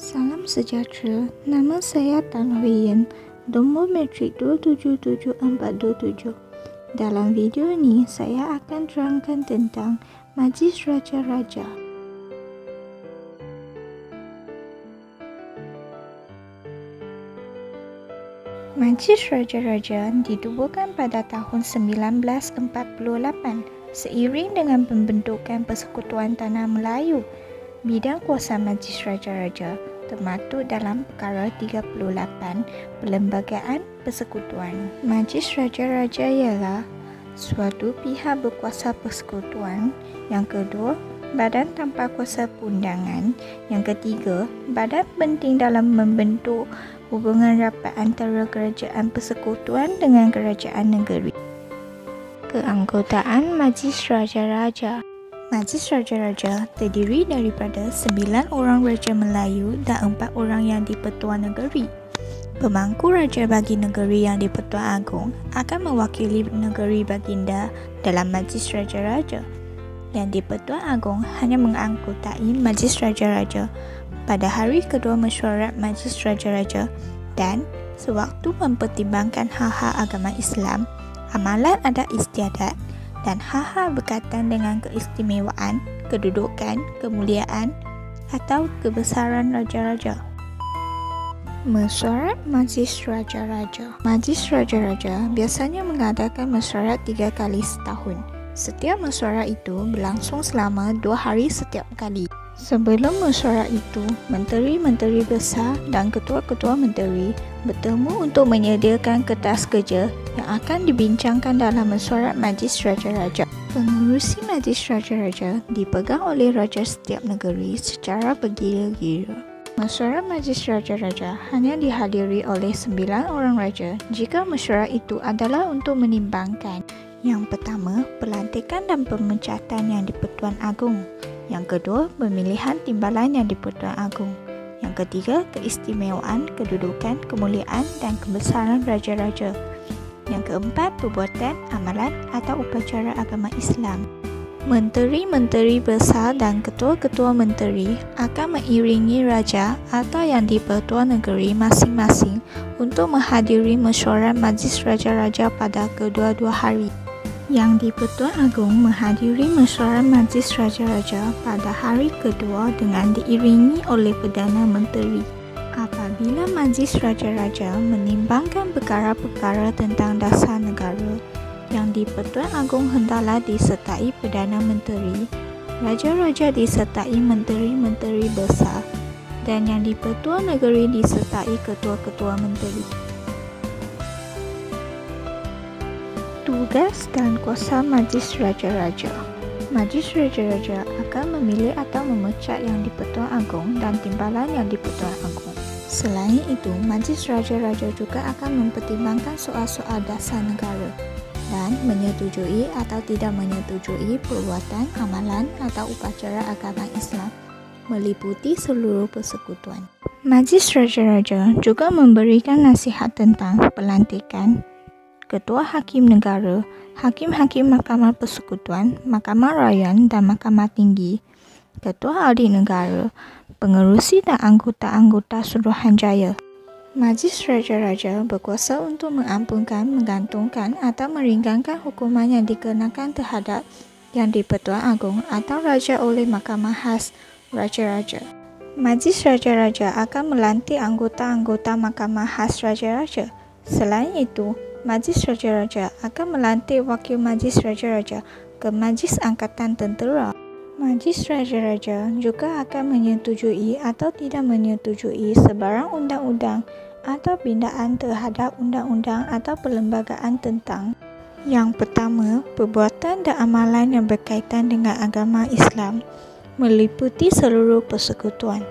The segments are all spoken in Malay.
Salam sejahtera, nama saya Tan Hui Yen, nombor metrik 2777427. Dalam video ini, saya akan terangkan tentang Majlis Raja-Raja. Majlis Raja-Raja ditubuhkan pada tahun 1948 seiring dengan pembentukan Persekutuan Tanah Melayu. Bidang kuasa Majlis Raja-Raja termaktub dalam perkara 38 Perlembagaan Persekutuan. Majlis Raja-Raja ialah suatu pihak berkuasa persekutuan. Yang kedua, badan tanpa kuasa perundangan. Yang ketiga, badan penting dalam membentuk hubungan rapat antara kerajaan persekutuan dengan kerajaan negeri. Keanggotaan Majlis Raja-Raja. Majlis Raja-Raja terdiri daripada 9 orang Raja Melayu dan 4 orang yang di-Pertuan Negeri. Pemangku Raja bagi negeri yang di-Pertuan Agong akan mewakili negeri baginda dalam Majlis Raja-Raja. Yang di-Pertuan Agong hanya menganggotai Majlis Raja-Raja pada hari kedua mesyuarat Majlis Raja-Raja dan sewaktu mempertimbangkan hal-hal agama Islam, amalan adat istiadat dan hal-hal berkaitan dengan keistimewaan, kedudukan, kemuliaan atau kebesaran Raja-Raja. Mesyuarat Majlis Raja-Raja. Majlis Raja-Raja biasanya mengadakan mesyuarat 3 kali setahun. Setiap mesyuarat itu berlangsung selama 2 hari setiap kali. Sebelum mesyuarat itu, menteri-menteri besar dan ketua-ketua menteri bertemu untuk menyediakan kertas kerja yang akan dibincangkan dalam mesyuarat Majlis Raja-Raja. Pengurusi Majlis Raja-Raja dipegang oleh raja setiap negeri secara bergila-gila. Mesyuarat Majlis Raja-Raja hanya dihadiri oleh 9 orang raja jika mesyuarat itu adalah untuk menimbangkan: yang pertama, pelantikan dan pemecatan yang di-Pertuan Agong. Yang kedua, pemilihan timbalan yang di-Pertuan Agong. Yang ketiga, keistimewaan, kedudukan, kemuliaan dan kebesaran raja-raja. Yang keempat, perbuatan, amalan atau upacara agama Islam. Menteri-menteri besar dan ketua-ketua menteri akan mengiringi raja atau yang di-Pertuan Negeri masing-masing untuk menghadiri mesyuarat Majlis Raja-Raja pada kedua-dua hari. Yang di-Pertuan Agong menghadiri mesyuarat Majlis Raja-Raja pada hari kedua dengan diiringi oleh Perdana Menteri. Apabila Majlis Raja-Raja menimbangkan perkara-perkara tentang dasar negara, yang di-Pertuan Agong hendaklah disertai Perdana Menteri, Raja-Raja disertai menteri-menteri besar dan yang di-Pertuan Negeri disertai ketua-ketua menteri. Tugas dan kuasa Majlis Raja-Raja. Majlis Raja-Raja akan memilih atau memecat yang di-Pertuan Agong dan timbalan yang di-Pertuan Agong. Selain itu, Majlis Raja-Raja juga akan mempertimbangkan soal-soal dasar negara dan menyetujui atau tidak menyetujui perbuatan, amalan atau upacara agama Islam meliputi seluruh persekutuan. Majlis Raja-Raja juga memberikan nasihat tentang pelantikan Ketua Hakim Negara, Hakim-Hakim Mahkamah Persekutuan, Mahkamah Rayuan dan Mahkamah Tinggi, Ketua Audit Negara, pengerusi dan anggota-anggota Suruhanjaya. Majlis Raja-Raja berkuasa untuk mengampunkan, menggantungkan atau meringankan hukuman yang dikenakan terhadap yang di-Pertuan Agong atau Raja oleh Mahkamah Khas Raja-Raja. Majlis Raja-Raja akan melantik anggota-anggota Mahkamah Khas Raja-Raja. Selain itu, Majlis Raja-Raja akan melantik Wakil Majlis Raja-Raja ke Majlis Angkatan Tentera. Majlis Raja-Raja juga akan menyetujui atau tidak menyetujui sebarang undang-undang atau pindaan terhadap undang-undang atau perlembagaan tentang: yang pertama, perbuatan dan amalan yang berkaitan dengan agama Islam meliputi seluruh persekutuan.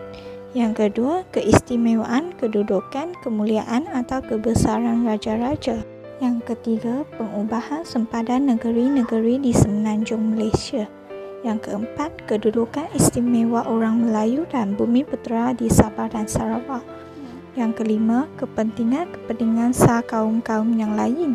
Yang kedua, keistimewaan, kedudukan, kemuliaan atau kebesaran raja-raja. Yang ketiga, pengubahan sempadan negeri-negeri di Semenanjung Malaysia. Yang keempat, kedudukan istimewa orang Melayu dan Bumi Putera di Sabah dan Sarawak. Yang kelima, kepentingan sah kaum-kaum yang lain.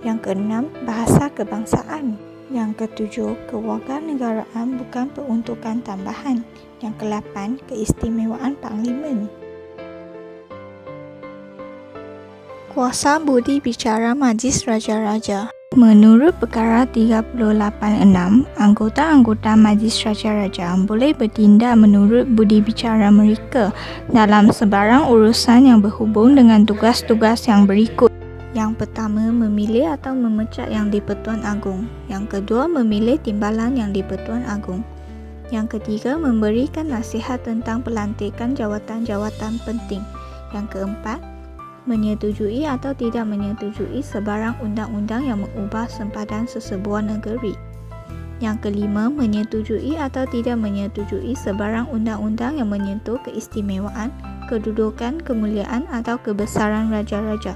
Yang keenam, bahasa kebangsaan. Yang ketujuh, kewarganegaraan bukan peruntukan tambahan. Yang ke-8, keistimewaan Parlimen. Kuasa budi bicara Majlis Raja-Raja. Menurut Perkara 386, anggota-anggota Majlis Raja-Raja boleh bertindak menurut budi bicara mereka dalam sebarang urusan yang berhubung dengan tugas-tugas yang berikut. Yang pertama, memilih atau memecat yang di-Pertuan Agong. Yang kedua, memilih timbalan yang di-Pertuan Agong. Yang ketiga, memberikan nasihat tentang pelantikan jawatan-jawatan penting. Yang keempat, menyetujui atau tidak menyetujui sebarang undang-undang yang mengubah sempadan sesebuah negeri. Yang kelima, menyetujui atau tidak menyetujui sebarang undang-undang yang menyentuh keistimewaan, kedudukan, kemuliaan atau kebesaran raja-raja.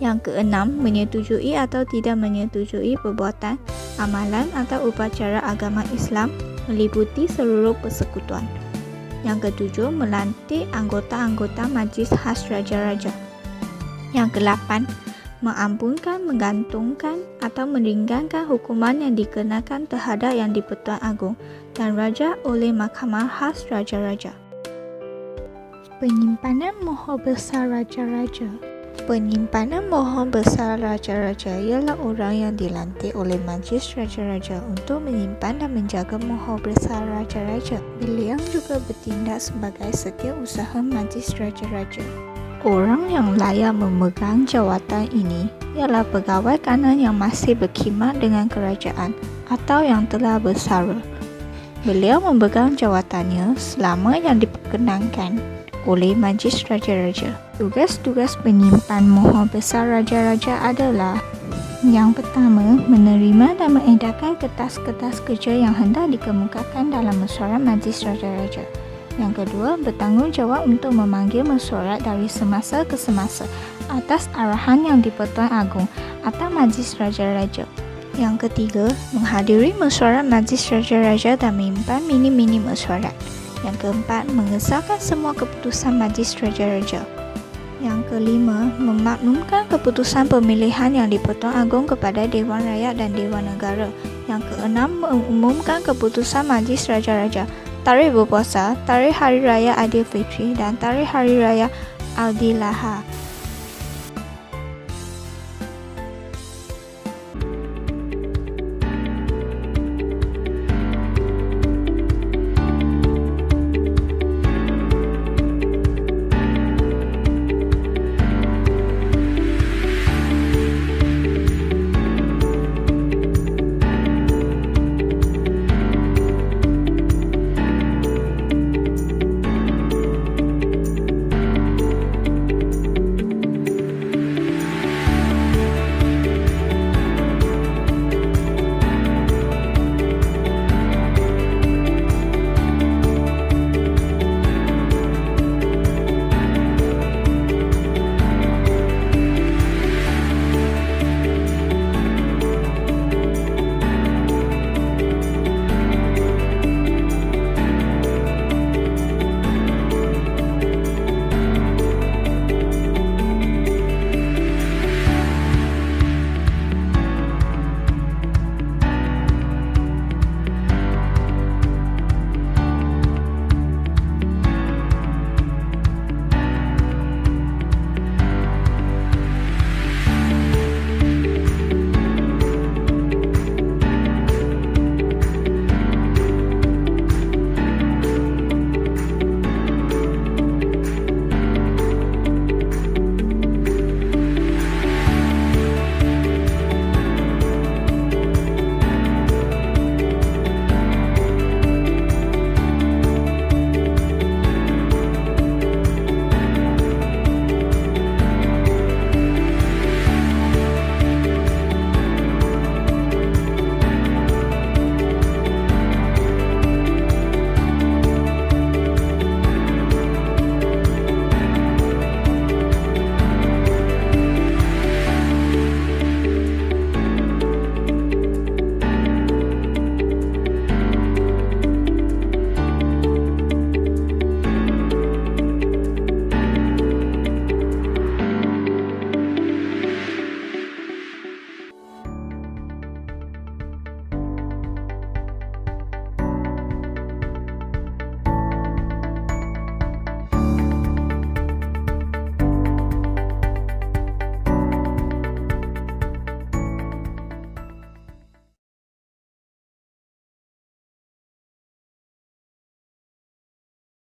Yang keenam, menyetujui atau tidak menyetujui perbuatan, amalan atau upacara agama Islam meliputi seluruh persekutuan. Yang ketujuh, melantik anggota-anggota Majlis Khas Raja-Raja. Yang ke-8, mengampunkan, menggantungkan atau meringankan hukuman yang dikenakan terhadap yang di-Pertuan Agong dan Raja oleh Mahkamah Khas Raja-Raja. Penyimpanan Mohon Besar Raja-Raja. Penyimpanan Mohon Besar Raja-Raja ialah orang yang dilantik oleh Majlis Raja-Raja untuk menyimpan dan menjaga Mohon Besar Raja-Raja. Beliau juga bertindak sebagai setiausaha Majlis Raja-Raja. Orang yang layak memegang jawatan ini ialah pegawai kanan yang masih berkhidmat dengan kerajaan atau yang telah bersara. Beliau memegang jawatannya selama yang diperkenankan oleh Majlis Raja-Raja. Tugas-tugas penyimpan Mohon Besar Raja-Raja adalah: yang pertama, menerima dan mengedarkan kertas-kertas kerja yang hendak dikemukakan dalam mesyuarat Majlis Raja-Raja. Yang kedua, bertanggungjawab untuk memanggil mesyuarat dari semasa ke semasa atas arahan yang di-Pertuan Agong atau Majlis Raja-Raja. Yang ketiga, menghadiri mesyuarat Majlis Raja-Raja dan menyimpan mini-mini mesyuarat. Yang keempat, mengesahkan semua keputusan Majlis Raja-Raja. Yang kelima, memaklumkan keputusan pemilihan yang di-Pertuan Agong kepada Dewan Rakyat dan Dewan Negara. Yang keenam, mengumumkan keputusan Majlis Raja-Raja, tarikh berpuasa, tarikh Hari Raya Aidilfitri dan tarikh Hari Raya Aidiladha.